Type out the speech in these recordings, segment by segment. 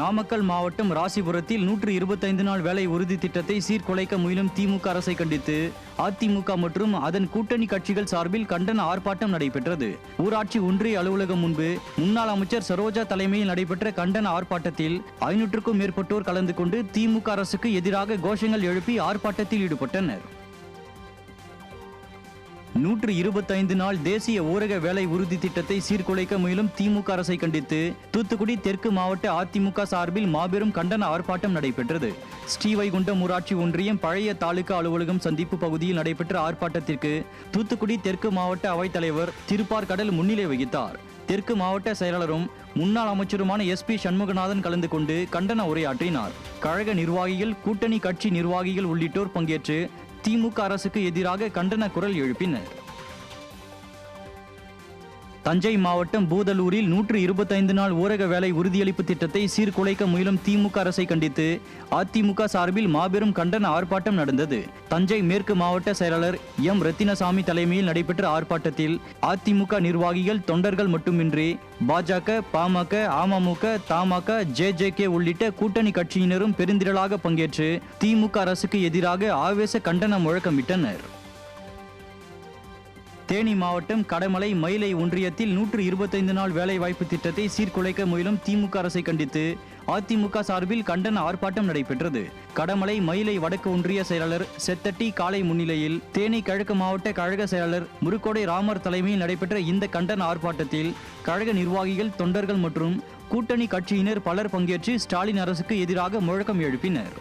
நாமக்கல் மாவட்டம் ராசிபுரத்தில் 125 நாள் வேலை உறுதி திட்டத்தை சீர்குலைக்க முயலும் திமுக அரசை கண்டித்து அதிமுக மற்றும் அதன் கூட்டணி கட்சிகள் சார்பில் கண்டன ஆர்ப்பாட்டம் நடைபெற்றது. ஊராட்சி ஒன்றிய அலுவலகம் முன்பு முன்னாள் அமைச்சர் சரோஜா தலைமையில் நடைபெற்ற கண்டன ஆர்ப்பாட்டத்தில் 500க்கும் மேற்பட்டோர் கலந்து கொண்டு திமுக அரசுக்கு எதிராக கோஷங்கள் எழுப்பி ஆர்ப்பாட்டத்தில் ஈடுபட்டனர். 125 நாள் தேசிய ஊரக வேலை உறுதி திட்டத்தை சீர்குலைக்க முயலும் திமுக அரசை கண்டித்து தூத்துக்குடி தெற்கு மாவட்ட அதிமுக சார்பில் மாபெரும் கண்டன ஆர்ப்பாட்டம் நடைபெற்றது. ஸ்ரீவைகுண்டம் ஊராட்சி ஒன்றியம் பழைய தாலுகா அலுவலகம் சந்திப்பு பகுதியில் நடைபெற்ற ஆர்ப்பாட்டத்திற்கு தூத்துக்குடி தெற்கு மாவட்ட அவைத்தலைவர் திருப்பார் கடல் முன்னிலை வகித்தார். தெற்கு மாவட்ட செயலாளரும் முன்னாள் அமைச்சருமான SP சண்முகநாதன் கலந்து கொண்டு கண்டன உரையாற்றினார். கழக நிர்வாகிகள், கூட்டணி கட்சி நிர்வாகிகள் உள்ளிட்டோர் பங்கேற்று திமுக அரசுக்கு எதிராக கண்டன குரல் எழுப்பினர். தஞ்சை மாவட்டம் பூதலூரில் 125 நாள் ஊரக வேலை உறுதியளிப்பு திட்டத்தை சீர்குலைக்க முயலும் திமுக அரசை கண்டித்து அதிமுக சார்பில் மாபெரும் கண்டன ஆர்ப்பாட்டம் நடந்தது. தஞ்சை மேற்கு மாவட்ட செயலாளர் M. ரத்தினசாமி தலைமையில் நடைபெற்ற ஆர்ப்பாட்டத்தில் அதிமுக நிர்வாகிகள், தொண்டர்கள் மட்டுமின்றி பாஜக, பாமக, அமமுக, தமாக, JJK உள்ளிட்ட கூட்டணி கட்சியினரும் பெருந்திரளாக பங்கேற்று திமுக அரசுக்கு எதிராக ஆவேச கண்டன முழக்கமிட்டனர். தேனி மாவட்டம் கடமலை மயிலை ஒன்றியத்தில் 125 நாள் வேலை வாய்ப்பு திட்டத்தை சீர்குலைக்க முயலும் திமுக அரசை கண்டித்து அதிமுக சார்பில் கண்டன ஆர்ப்பாட்டம் நடைபெற்றது. கடமலை மயிலை வடக்கு ஒன்றிய செயலாளர் செத்தட்டி காளை முன்னிலையில் தேனி கிழக்கு மாவட்ட கழக செயலாளர் முருக்கோடை ராமர் தலைமையில் நடைபெற்ற இந்த கண்டன ஆர்ப்பாட்டத்தில் கழக நிர்வாகிகள், தொண்டர்கள் மற்றும் கூட்டணி கட்சியினர் பலர் பங்கேற்று ஸ்டாலின் அரசுக்கு எதிராக முழக்கம் எழுப்பினர்.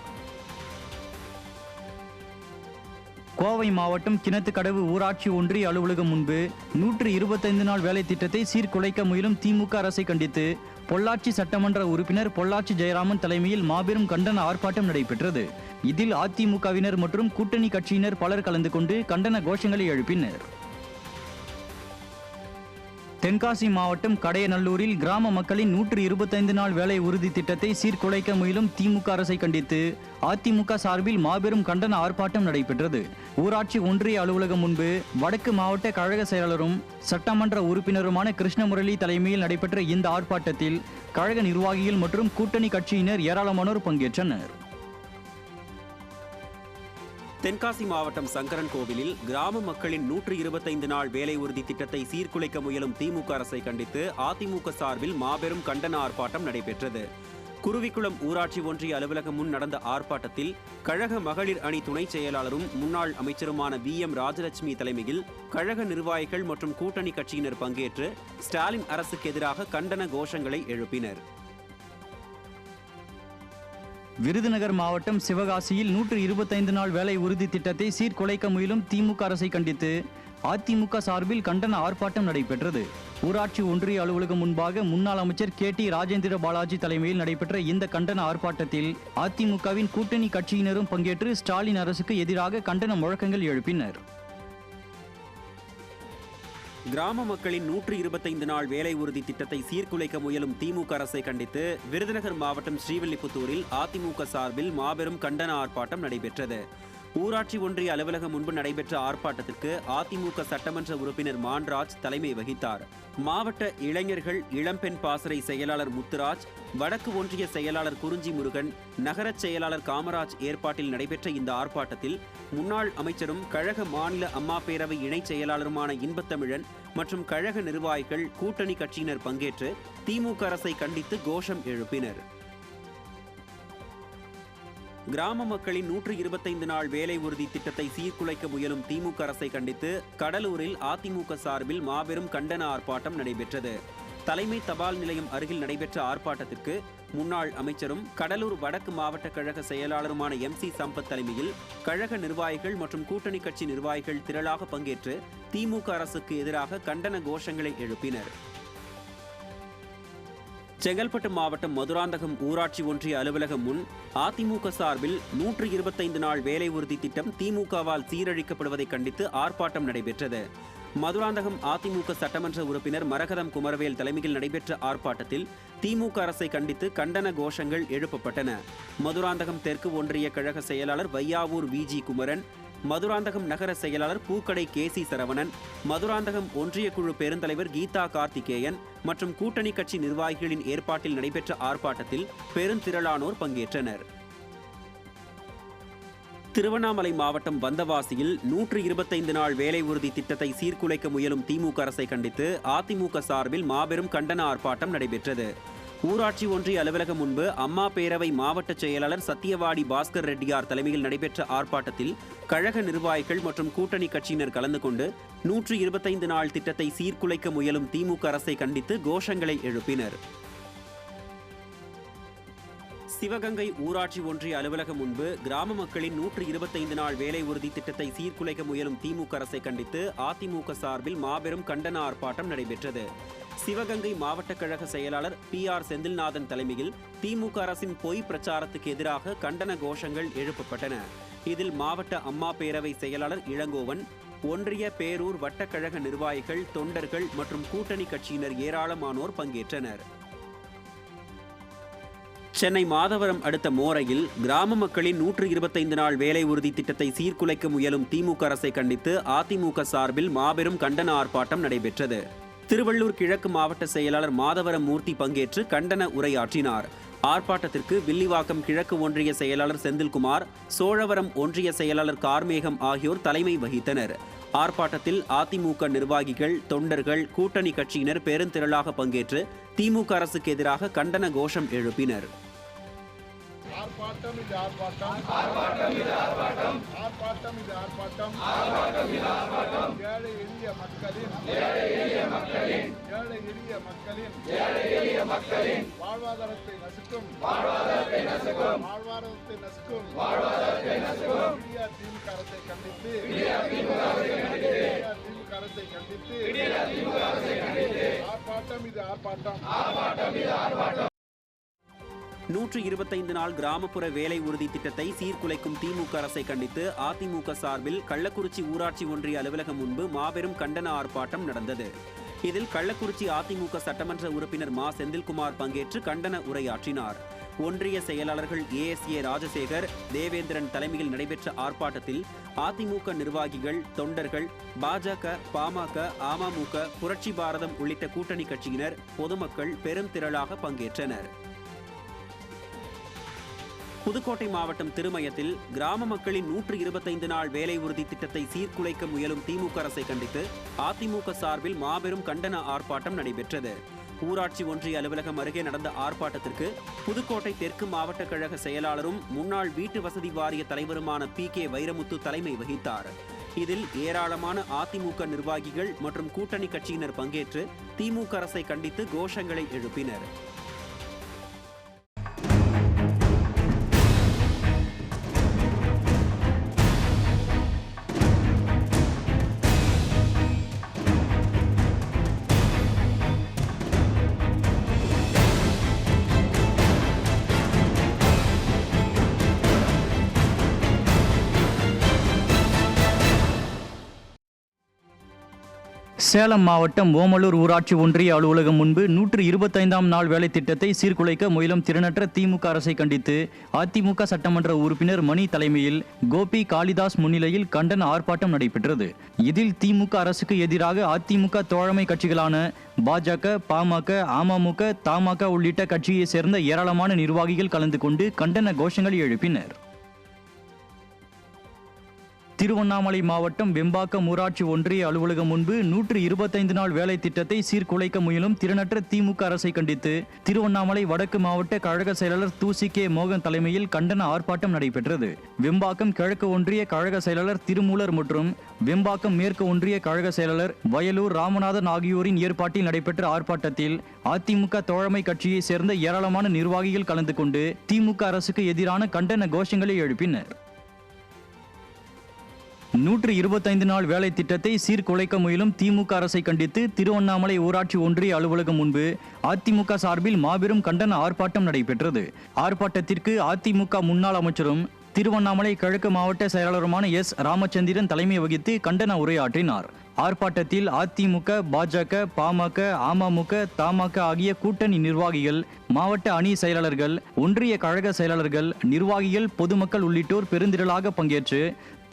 கோவை மாவட்டம் கிணத்துக்கடவு ஊராட்சி ஒன்றிய அலுவலகம் முன்பு 125 நாள் வேலை திட்டத்தை சீர்குலைக்க முயலும் திமுக அரசை கண்டித்து பொள்ளாச்சி சட்டமன்ற உறுப்பினர் பொள்ளாச்சி ஜெயராமன் தலைமையில் மாபெரும் கண்டன ஆர்ப்பாட்டம் நடைபெற்றது. இதில் அதிமுகவினர் மற்றும் கூட்டணி கட்சியினர் பலர் கலந்து கொண்டு கண்டன கோஷங்களை எழுப்பினர். தென்காசி மாவட்டம் கடையநல்லூரில் கிராம மக்களின் 125 நாள் வேலை உறுதி திட்டத்தை சீர்குலைக்க முயலும் திமுக அரசை கண்டித்து அதிமுக சார்பில் மாபெரும் கண்டன ஆர்ப்பாட்டம் நடைபெற்றது. ஊராட்சி ஒன்றிய அலுவலகம் முன்பு வடக்கு மாவட்ட கழக செயலாளரும் சட்டமன்ற உறுப்பினருமான கிருஷ்ணமுரளி தலைமையில் நடைபெற்ற இந்த ஆர்ப்பாட்டத்தில் கழக நிர்வாகிகள் மற்றும் கூட்டணி கட்சியினர் ஏராளமானோர் பங்கேற்றனர். தென்காசி மாவட்டம் சங்கரன் கோவிலில் கிராம மக்களின் 125 நாள் வேலை உறுதி திட்டத்தை சீர்குலைக்க முயலும் திமுக அரசை கண்டித்து அதிமுக சார்பில் மாபெரும் கண்டன ஆர்ப்பாட்டம் நடைபெற்றது. குருவிக்குளம் ஊராட்சி ஒன்றிய அலுவலகம் முன் நடந்த ஆர்ப்பாட்டத்தில் கழக மகளிர் அணி துணை செயலாளரும் முன்னாள் அமைச்சருமான VM ராஜலட்சுமி தலைமையில் கழக நிர்வாகிகள் மற்றும் கூட்டணி கட்சியினர் பங்கேற்று ஸ்டாலின் அரசுக்கு எதிராக கண்டன கோஷங்களை எழுப்பினர். விருதுநகர் மாவட்டம் சிவகாசியில் 125 நாள் வேலை உறுதி திட்டத்தை சீர்குலைக்க முயலும் திமுக அரசை கண்டித்து அதிமுக சார்பில் கண்டன ஆர்ப்பாட்டம் நடைபெற்றது. ஊராட்சி ஒன்றிய அலுவலகம் முன்பாக முன்னாள் அமைச்சர் KT ராஜேந்திர பாலாஜி தலைமையில் நடைபெற்ற இந்த கண்டன ஆர்ப்பாட்டத்தில் அதிமுகவின் கூட்டணி கட்சியினரும் பங்கேற்று ஸ்டாலின் அரசுக்கு எதிராக கண்டன முழக்கங்கள் எழுப்பினர். கிராம மக்களின் 125 நாள் வேலை உறுதி திட்டத்தை சீர்குலைக்க முயலும் திமுக அரசை கண்டித்து விருதுநகர் மாவட்டம் ஸ்ரீவில்லிபுத்தூரில் அதிமுக சார்பில் மாபெரும் கண்டன ஆர்ப்பாட்டம் நடைபெற்றது. ஊராட்சி ஒன்றிய அலுவலகம் முன்பு நடைபெற்ற ஆர்ப்பாட்டத்திற்கு அதிமுக சட்டமன்ற உறுப்பினர் மான்ராஜ் தலைமை வகித்தார். மாவட்ட இளைஞர்கள் இளம்பெண் பாசறை செயலாளர் முத்துராஜ், வடக்கு ஒன்றிய செயலாளர் குறிஞ்சி முருகன், நகர செயலாளர் காமராஜ் ஏற்பாட்டில் நடைபெற்ற இந்த ஆர்ப்பாட்டத்தில் முன்னாள் அமைச்சரும் கழக மாநில அம்மா பேரவை இணை செயலாளருமான இன்பத்தமிழன் மற்றும் கழக நிர்வாகிகள், கூட்டணி கட்சியினர் பங்கேற்று திமுக அரசை கண்டித்து கோஷம் எழுப்பினர். கிராம மக்களின் 125 நாள் வேலை உறுதி திட்டத்தை சீர்குலைக்க முயலும் திமுக அரசை கண்டித்து கடலூரில் அதிமுக சார்பில் மாபெரும் கண்டன ஆர்ப்பாட்டம் நடைபெற்றது. தலைமை தபால் நிலையம் அருகில் நடைபெற்ற ஆர்ப்பாட்டத்திற்கு முன்னாள் அமைச்சரும் கடலூர் வடக்கு மாவட்ட கழக செயலாளருமான MC சம்பத் தலைமையில் கழக நிர்வாகிகள் மற்றும் கூட்டணி கட்சி நிர்வாகிகள் திரளாக பங்கேற்று திமுக அரசுக்கு எதிராக கண்டன கோஷங்களை எழுப்பினர். செங்கல்பட்டு மாவட்டம் மதுராந்தகம் ஊராட்சி ஒன்றிய அலுவலகம் முன் அதிமுக சார்பில் 125 நாள் வேலை உறுதி திட்டம் திமுகவால் சீரழிக்கப்படுவதை கண்டித்து ஆர்ப்பாட்டம் நடைபெற்றது. மதுராந்தகம் அதிமுக சட்டமன்ற உறுப்பினர் மரகதம் குமரவேல் தலைமையில் நடைபெற்ற ஆர்ப்பாட்டத்தில் திமுக அரசை கண்டித்து கண்டன கோஷங்கள் எழுப்பப்பட்டன. மதுராந்தகம் தெற்கு ஒன்றிய கழக செயலாளர் வையாவூர் VG குமரன், மதுராந்தகம் நகர செயலாளர் பூக்கடை கேசி சரவணன், மதுராந்தகம் ஒன்றிய குழு பெருந்தலைவர் கீதா கார்த்திகேயன் மற்றும் கூட்டணி கட்சி நிர்வாகிகளின் ஏற்பாட்டில் நடைபெற்ற ஆர்ப்பாட்டத்தில் பெருந்திரளானோர் பங்கேற்றனர். திருவண்ணாமலை மாவட்டம் வந்தவாசியில் 125 நாள் வேலை உறுதி திட்டத்தை சீர்குலைக்க முயலும் திமுக அரசை கண்டித்து அதிமுக சார்பில் மாபெரும் கண்டன ஆர்ப்பாட்டம் நடைபெற்றது. ஊராட்சி ஒன்றிய அலுவலகம் முன்பு அம்மா பேரவை மாவட்ட செயலாளர் சத்தியவாடி பாஸ்கர் ரெட்டியார் தலைமையில் நடைபெற்ற ஆர்ப்பாட்டத்தில் கழக நிர்வாகிகள் மற்றும் கூட்டணி கட்சியினர் கலந்து கொண்டு 125 நாள் திட்டத்தை சீர்குலைக்க முயலும் திமுக அரசை கண்டித்து கோஷங்களை எழுப்பினர். சிவகங்கை ஊராட்சி ஒன்றிய அலுவலகம் முன்பு கிராம மக்களின் 125 நாள் வேலை உறுதி திட்டத்தை சீர்குலைக்க முயலும் திமுக அரசை கண்டித்து அதிமுக சார்பில் மாபெரும் கண்டன ஆர்ப்பாட்டம் நடைபெற்றது. சிவகங்கை மாவட்ட கழக செயலாளர் PR செந்தில்நாதன் தலைமையில் திமுக அரசின் பொய் பிரச்சாரத்துக்கு எதிராக கண்டன கோஷங்கள் எழுப்பப்பட்டன. இதில் மாவட்ட அம்மா பேரவை செயலாளர் இளங்கோவன், ஒன்றிய பேரூர் வட்டக்கழக நிர்வாகிகள், தொண்டர்கள் மற்றும் கூட்டணி கட்சியினர் ஏராளமானோர் பங்கேற்றனர். சென்னை மாதவரம் அடுத்த மோரையில் கிராம மக்களின் 125 நாள் வேலை உறுதி திட்டத்தை சீர்குலைக்க முயலும் திமுக அரசை கண்டித்து அதிமுக சார்பில் மாபெரும் கண்டன ஆர்ப்பாட்டம் நடைபெற்றது. திருவள்ளூர் கிழக்கு மாவட்ட செயலாளர் மாதவரம் மூர்த்தி பங்கேற்று கண்டன உரையாற்றினார். ஆர்ப்பாட்டத்திற்கு வில்லிவாக்கம் கிழக்கு ஒன்றிய செயலாளர் செந்தில்குமார், சோழவரம் ஒன்றிய செயலாளர் கார்மேகம் ஆகியோர் தலைமை வகித்தனர். ஆர்ப்பாட்டத்தில் அதிமுக நிர்வாகிகள், தொண்டர்கள், கூட்டணி கட்சியினர் பெருந்திரளாக பங்கேற்று திமுக அரசுக்கு எதிராக கண்டன கோஷம் எழுப்பினர். ஆர்ப்பாட்டம் இது ஆர்ப்பாட்டம், ஆர்ப்பாட்டம் இது ஆர்ப்பாட்டம், ஆர்ப்பாட்டம் இது ஆர்ப்பாட்டம், ஆர்ப்பாட்டம் இது ஆர்ப்பாட்டம். ஏழை எளிய மக்களின், ஏழை எளிய மக்களின், ஏழை எளிய மக்களின், ஏழை எளிய மக்களின் வாழ்வாதாரத்தை நசுக்கும், வாழ்வாதாரத்தை நசுக்கும், வாழ்வாதாரத்தை நசுக்கும், வாழ்வாதாரத்தை நசுக்கும் இந்தியா திமுக அரசை கண்டித்து, இந்தியா திமுக அரசை கண்டித்து, இந்தியா திமுக அரசை கண்டித்து, இந்தியா திமுக அரசை கண்டித்து ஆர்ப்பாட்டம் இது ஆர்ப்பாட்டம், ஆர்ப்பாட்டம் இது ஆர்ப்பாட்டம். 125 நாள் கிராமப்புற வேலை உறுதி திட்டத்தை சீர்குலைக்கும் திமுக அரசை கண்டித்து அதிமுக சார்பில் கள்ளக்குறிச்சி ஊராட்சி ஒன்றிய அலுவலகம் முன்பு மாபெரும் கண்டன ஆர்ப்பாட்டம் நடந்தது. இதில் கள்ளக்குறிச்சி அதிமுக சட்டமன்ற உறுப்பினர் மா செந்தில்குமார் பங்கேற்று கண்டன உரையாற்றினார். ஒன்றிய செயலாளர்கள் ASA ராஜசேகர், தேவேந்திரன் தலைமையில் நடைபெற்ற ஆர்ப்பாட்டத்தில் அதிமுக நிர்வாகிகள், தொண்டர்கள், பாஜக, பாமக, அமமுக, புரட்சி பாரதம் உள்ளிட்ட கூட்டணி கட்சியினர், பொதுமக்கள் பெரும் திரளாக பங்கேற்றனர். புதுக்கோட்டை மாவட்டம் திருமயத்தில் கிராம மக்களின் 125 நாள் வேலை உறுதி திட்டத்தை சீர்குலைக்க முயலும் திமுக அரசை கண்டித்து அதிமுக சார்பில் மாபெரும் கண்டன ஆர்ப்பாட்டம் நடைபெற்றது. ஊராட்சி ஒன்றிய அலுவலகம் அருகே நடந்த ஆர்ப்பாட்டத்திற்கு புதுக்கோட்டை தெற்கு மாவட்ட கழக செயலாளரும் முன்னாள் வீட்டு வசதி வாரிய தலைவருமான PK வைரமுத்து தலைமை வகித்தார். இதில் ஏராளமான அதிமுக நிர்வாகிகள் மற்றும் கூட்டணி கட்சியினர் பங்கேற்று திமுக அரசை கண்டித்து கோஷங்களை எழுப்பினர். சேலம் மாவட்டம் ஓமலூர் ஊராட்சி ஒன்றிய அலுவலகம் முன்பு 125ஆம் நாள் வேலை திட்டத்தை சீர்குலைக்க முயலும் திறனற்ற திமுக அரசை கண்டித்து அதிமுக சட்டமன்ற உறுப்பினர் மணி தலைமையில் கோபி காளிதாஸ் முன்னிலையில் கண்டன ஆர்ப்பாட்டம் நடைபெற்றது. இதில் திமுக அரசுக்கு எதிராக அதிமுக தோழமை கட்சிகளான பாஜக, பாமக, அமமுக, தமாக உள்ளிட்ட கட்சியை சேர்ந்த ஏராளமான நிர்வாகிகள் கலந்து கொண்டு கண்டன கோஷங்களை எழுப்பினர். திருவண்ணாமலை மாவட்டம் வெம்பாக்கம் ஊராட்சி ஒன்றிய அலுவலகம் முன்பு 125 நாள் வேலை திட்டத்தை சீர்குலைக்க முயலும் திறனற்ற திமுக அரசை கண்டித்து திருவண்ணாமலை வடக்கு மாவட்ட கழக செயலாளர் தூசி மோகன் தலைமையில் கண்டன ஆர்ப்பாட்டம் நடைபெற்றது. வெம்பாக்கம் கிழக்கு ஒன்றிய கழக செயலாளர் திருமூலர் மற்றும் வெம்பாக்கம் மேற்கு ஒன்றிய கழக செயலாளர் வயலூர் ராமநாதன் ஆகியோரின் ஏற்பாட்டில் நடைபெற்ற ஆர்ப்பாட்டத்தில் அதிமுக தோழமை கட்சியை சேர்ந்த ஏராளமான நிர்வாகிகள் கலந்து கொண்டு திமுக அரசுக்கு எதிரான கண்டன கோஷங்களை எழுப்பினர். 125 நாள் வேலை திட்டத்தை சீர்குலைக்க முயலும் திமுக அரசை கண்டித்து திருவண்ணாமலை ஊராட்சி ஒன்றிய அலுவலகம் முன்பு அதிமுக சார்பில் மாபெரும் கண்டன ஆர்ப்பாட்டம் நடைபெற்றது. ஆர்ப்பாட்டத்திற்கு அதிமுக முன்னாள் அமைச்சரும் திருவண்ணாமலை கிழக்கு மாவட்ட செயலாளருமான S. ராமச்சந்திரன் தலைமை வகித்து கண்டன உரையாற்றினார். ஆர்ப்பாட்டத்தில் அதிமுக, பாஜக, பாமக, அமமுக, தமாக ஆகிய கூட்டணி நிர்வாகிகள், மாவட்ட அணி செயலாளர்கள், ஒன்றிய கழக செயலாளர்கள், நிர்வாகிகள், பொதுமக்கள் உள்ளிட்டோர் பெருந்திரளாக பங்கேற்று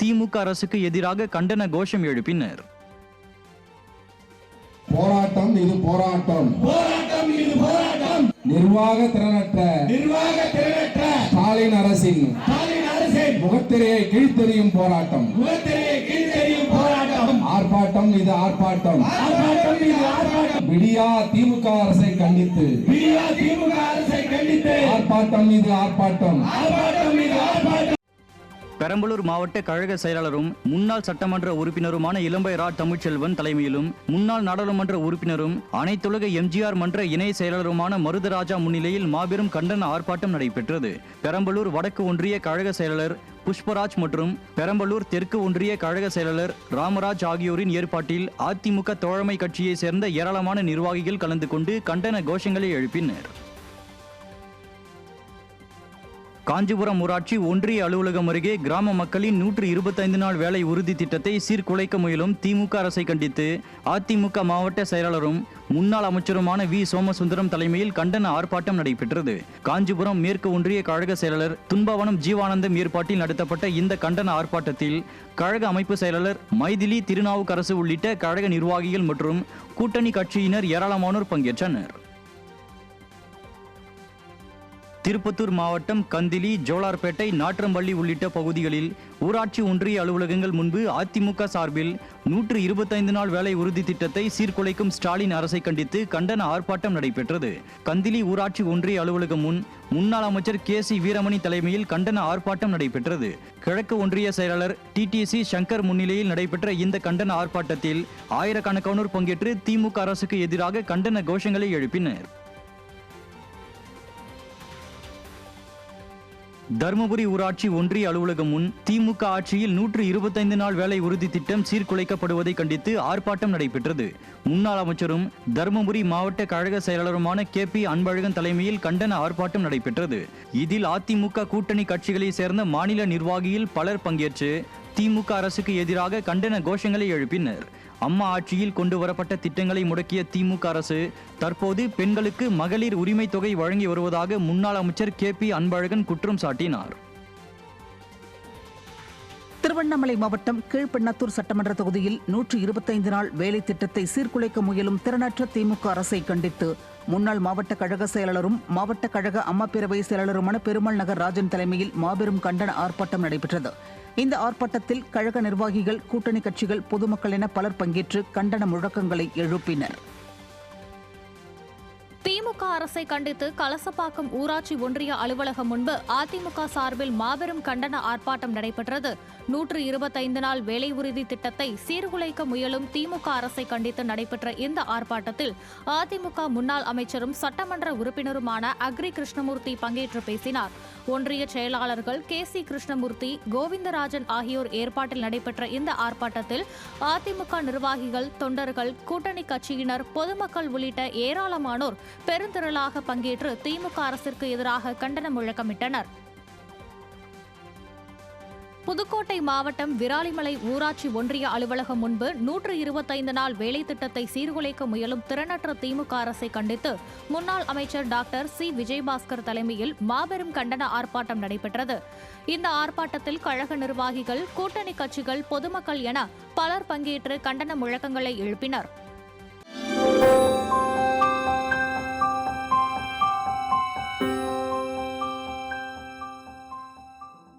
திமுக அரசுக்கு எதிராக கண்டன கோஷம் எழுப்பினர். போராட்டம் இது போராட்டம், போராட்டம் இது போராட்டம். நிர்வாக திறனற்ற ஸ்டாலின் அரசின் முகத்திரையை கிழித்தெறியும் போராட்டம், ஆர்ப்பாட்டம் இது ஆர்ப்பாட்டம். விடியா திமுக அரசை கண்டித்து ஆர்ப்பாட்டம் இது ஆர்ப்பாட்டம். பெரம்பலூர் மாவட்ட கழக செயலாளரும் முன்னாள் சட்டமன்ற உறுப்பினருமான இளம்பை ரா தமிழ்ச்செல்வன் தலைமையிலும் முன்னாள் நாடாளுமன்ற உறுப்பினரும் அனைத்துலக எம்ஜிஆர் மன்ற இணை செயலாளருமான மருதராஜா முன்னிலையில் மாபெரும் கண்டன ஆர்ப்பாட்டம் நடைபெற்றது. பெரம்பலூர் வடக்கு ஒன்றிய கழக செயலாளர் புஷ்பராஜ் மற்றும் பெரம்பலூர் தெற்கு ஒன்றிய கழக செயலாளர் ராமராஜ் ஆகியோரின் ஏற்பாட்டில் அதிமுக தோழமை கட்சியை சேர்ந்த ஏராளமான நிர்வாகிகள் கலந்து கொண்டு கண்டன கோஷங்களை எழுப்பினர். காஞ்சிபுரம் ஊராட்சி ஒன்றிய அலுவலகம் அருகே கிராம மக்களின் 125 நாள் வேலை உறுதி திட்டத்தை சீர்குலைக்க முயலும் திமுக அரசை கண்டித்து அதிமுக மாவட்ட செயலாளரும் முன்னாள் அமைச்சருமான வி சோமசுந்தரம் தலைமையில் கண்டன ஆர்ப்பாட்டம் நடைபெற்றது. காஞ்சிபுரம் மேற்கு ஒன்றிய கழக செயலாளர் துன்பவனம் ஜீவானந்தம் ஏற்பாட்டில் நடத்தப்பட்ட இந்த கண்டன ஆர்ப்பாட்டத்தில் கழக அமைப்பு செயலாளர் மைதிலி திருநாவுக்கரசு உள்ளிட்ட கழக நிர்வாகிகள் மற்றும் கூட்டணி கட்சியினர் ஏராளமானோர் பங்கேற்றனர். திருப்பத்தூர் மாவட்டம் கந்திலி, ஜோலார்பேட்டை, நாற்றம்பள்ளி உள்ளிட்ட பகுதிகளில் ஊராட்சி ஒன்றிய அலுவலகங்கள் முன்பு அதிமுக சார்பில் 125 நாள் வேலை உறுதி திட்டத்தை சீர்குலைக்கும் ஸ்டாலின் அரசை கண்டித்து கண்டன ஆர்ப்பாட்டம் நடைபெற்றது. கந்திலி ஊராட்சி ஒன்றிய அலுவலகம் முன் முன்னாள் அமைச்சர் KC வீரமணி தலைமையில் கண்டன ஆர்ப்பாட்டம் நடைபெற்றது. கிழக்கு ஒன்றிய செயலாளர் TTC சங்கர் முன்னிலையில் நடைபெற்ற இந்த கண்டன ஆர்ப்பாட்டத்தில் ஆயிரக்கணக்கானோர் பங்கேற்று திமுக அரசுக்கு எதிராக கண்டன கோஷங்களை எழுப்பினர். தருமபுரி ஊராட்சி ஒன்றிய அலுவலகம் முன் திமுக ஆட்சியில் 125 நாள் வேலை உறுதி திட்டம் சீர்குலைக்கப்படுவதை கண்டித்து ஆர்ப்பாட்டம் நடைபெற்றது. முன்னாள் அமைச்சரும் தருமபுரி மாவட்ட கழக செயலாளருமான KP அன்பழகன் தலைமையில் கண்டன ஆர்ப்பாட்டம் நடைபெற்றது. இதில் அதிமுக கூட்டணி கட்சிகளை சேர்ந்த மாநில நிர்வாகிகள் பலர் பங்கேற்று திமுக அரசுக்கு எதிராக கண்டன கோஷங்களை எழுப்பினர். அம்மா ஆட்சியில் கொண்டு வரப்பட்ட திட்டங்களை முடக்கிய திமுக அரசு தற்போது பெண்களுக்கு மகளிர் உரிமை தொகை வழங்கி வருவதாக முன்னாள் அமைச்சர் KP அன்பழகன் குற்றம் சாட்டினார். திருவண்ணாமலை மாவட்டம் கீழ்பெண்ணாத்தூர் சட்டமன்ற தொகுதியில் 125 நாள் வேலை திட்டத்தை சீர்குலைக்க முயலும் திறனற்ற திமுக அரசை கண்டித்து முன்னாள் மாவட்ட கழக செயலாளரும் மாவட்ட கழக அம்மா பேரவை செயலாளருமான பெருமாள் நகர் ராஜன் தலைமையில் மாபெரும் கண்டன ஆர்ப்பாட்டம் நடைபெற்றது. இந்த ஆர்ப்பாட்டத்தில் கழக நிர்வாகிகள், கூட்டணி கட்சிகள், பொதுமக்கள் என பலர் பங்கேற்று கண்டன முழக்கங்களை எழுப்பினர். திமுக அரசை கண்டித்து கலசப்பாக்கம் ஊராட்சி ஒன்றிய அலுவலகம் முன்பு அதிமுக சார்பில் மாபெரும் கண்டன ஆர்ப்பாட்டம் நடைபெற்றது. 125 நாள் வேலை உறுதி திட்டத்தை சீர்குலைக்க முயலும் திமுக அரசை கண்டித்து நடைபெற்ற இந்த ஆர்ப்பாட்டத்தில் அதிமுக முன்னாள் அமைச்சரும் சட்டமன்ற உறுப்பினருமான அக்ரி கிருஷ்ணமூர்த்தி பங்கேற்று பேசினார். ஒன்றிய செயலாளர்கள் KC கிருஷ்ணமூர்த்தி, கோவிந்தராஜன் ஆகியோர் ஏற்பாட்டில் நடைபெற்ற இந்த ஆர்ப்பாட்டத்தில் அதிமுக நிர்வாகிகள், தொண்டர்கள், கூட்டணி கட்சியினர், பொதுமக்கள் உள்ளிட்ட ஏராளமானோர் பெருந்திரளாக பங்கேற்று திமுக அரசிற்கு எதிராக கண்டன முழக்கமிட்டனர். புதுக்கோட்டை மாவட்டம் விராலிமலை ஊராட்சி ஒன்றிய அலுவலகம் முன்பு 125 நாள் வேலை திட்டத்தை சீர்குலைக்க முயலும் திறனற்ற திமுக அரசை கண்டித்து முன்னாள் அமைச்சர் டாக்டர் C விஜயபாஸ்கர் தலைமையில் மாபெரும் கண்டன ஆர்ப்பாட்டம் நடைபெற்றது. இந்த ஆர்ப்பாட்டத்தில் கழக நிர்வாகிகள், கூட்டணி கட்சிகள், பொதுமக்கள் என பலர் பங்கேற்று கண்டன முழக்கங்களை எழுப்பினர்.